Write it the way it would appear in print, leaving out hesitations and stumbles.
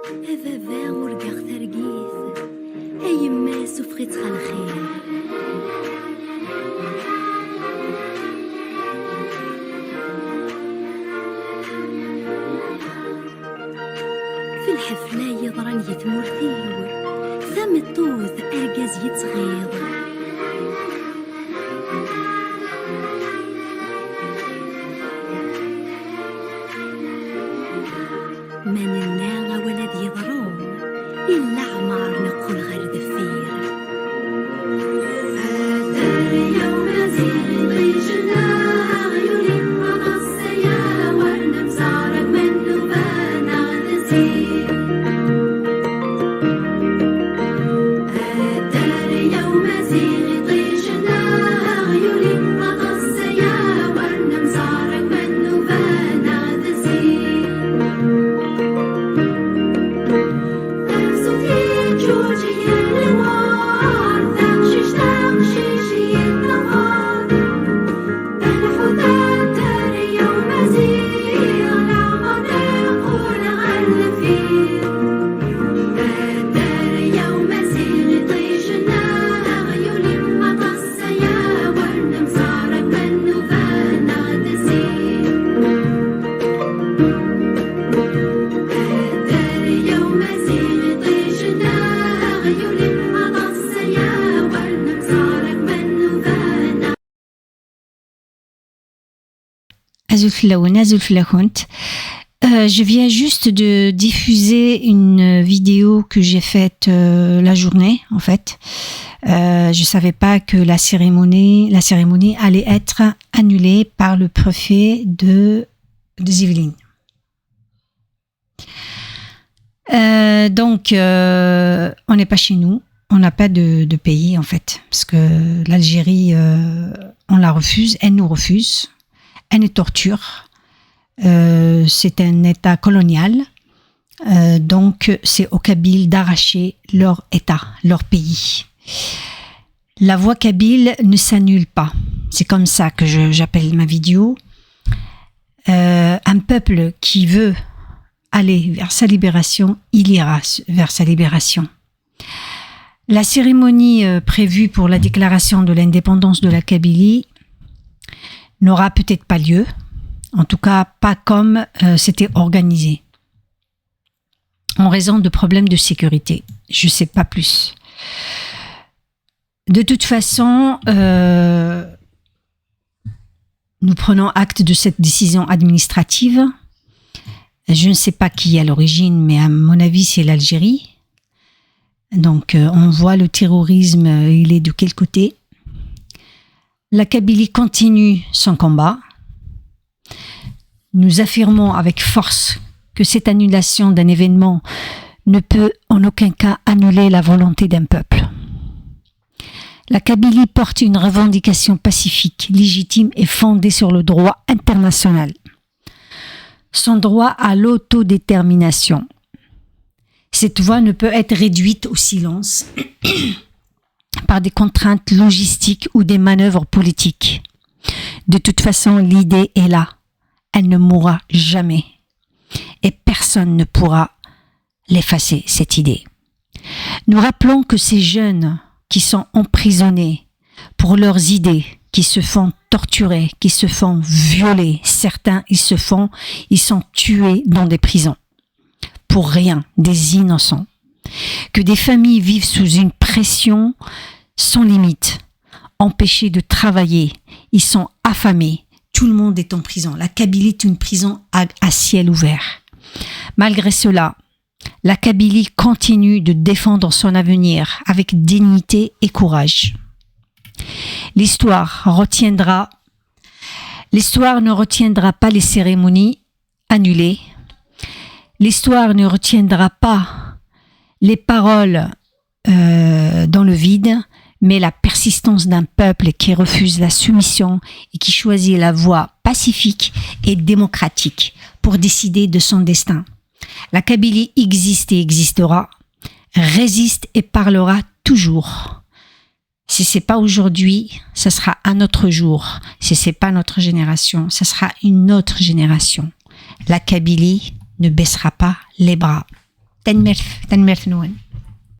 أبابا ورقاغ ترقيث أيما سفرتها الخير في الحفلة يضرن يتمرثيو ثم الطوث أرقاز يتغيظ من الناغ ولد يضرون إلا عمار نقول غير دفير هذا اليوم زين ضيجنا عيوني ونصيا ونمزار من نبانا نزير هذا اليوم زين ضيجنا عيوني ونصيا ونمزار من نبانا نزير Je viens juste de diffuser une vidéo que j'ai faite la journée, en fait. Je savais pas que la cérémonie allait être annulée par le préfet de Yvelines. Donc, on n'est pas chez nous. On n'a pas de pays, en fait. Parce que l'Algérie, on la refuse. Elle nous refuse. Elle nous torture. C'est un État colonial. Donc, c'est aux Kabyles d'arracher leur État, leur pays. La voix kabyle ne s'annule pas. C'est comme ça que j'appelle ma vidéo. Un peuple qui veut aller vers sa libération, il ira vers sa libération. La cérémonie prévue pour la déclaration de l'indépendance de la Kabylie n'aura peut-être pas lieu, en tout cas pas comme c'était organisé, en raison de problèmes de sécurité. Je ne sais pas plus. De toute façon, nous prenons acte de cette décision administrative. Je ne sais pas qui est à l'origine, mais à mon avis, c'est l'Algérie. Donc, on voit le terrorisme, il est de quel côté? La Kabylie continue son combat. Nous affirmons avec force que cette annulation d'un événement ne peut en aucun cas annuler la volonté d'un peuple. La Kabylie porte une revendication pacifique, légitime et fondée sur le droit international. Son droit à l'autodétermination. Cette voix ne peut être réduite au silence par des contraintes logistiques ou des manœuvres politiques. De toute façon, l'idée est là. Elle ne mourra jamais. Et personne ne pourra l'effacer, cette idée. Nous rappelons que ces jeunes qui sont emprisonnés pour leurs idées, qui se font torturer, qui se font violer, certains, ils sont tués dans des prisons. Pour rien, des innocents. Que des familles vivent sous une pression sans limite, empêchés de travailler, ils sont affamés, tout le monde est en prison. La Kabylie est une prison à ciel ouvert. Malgré cela, la Kabylie continue de défendre son avenir avec dignité et courage. L'histoire ne retiendra pas les cérémonies annulées. L'histoire ne retiendra pas les paroles dans le vide, mais la persistance d'un peuple qui refuse la soumission et qui choisit la voie pacifique et démocratique pour décider de son destin. La Kabylie existe et existera, résiste et parlera toujours. Si c'est pas aujourd'hui, ce sera un autre jour. Si c'est pas notre génération, ce sera une autre génération. La Kabylie ne baissera pas les bras. تنمرث نون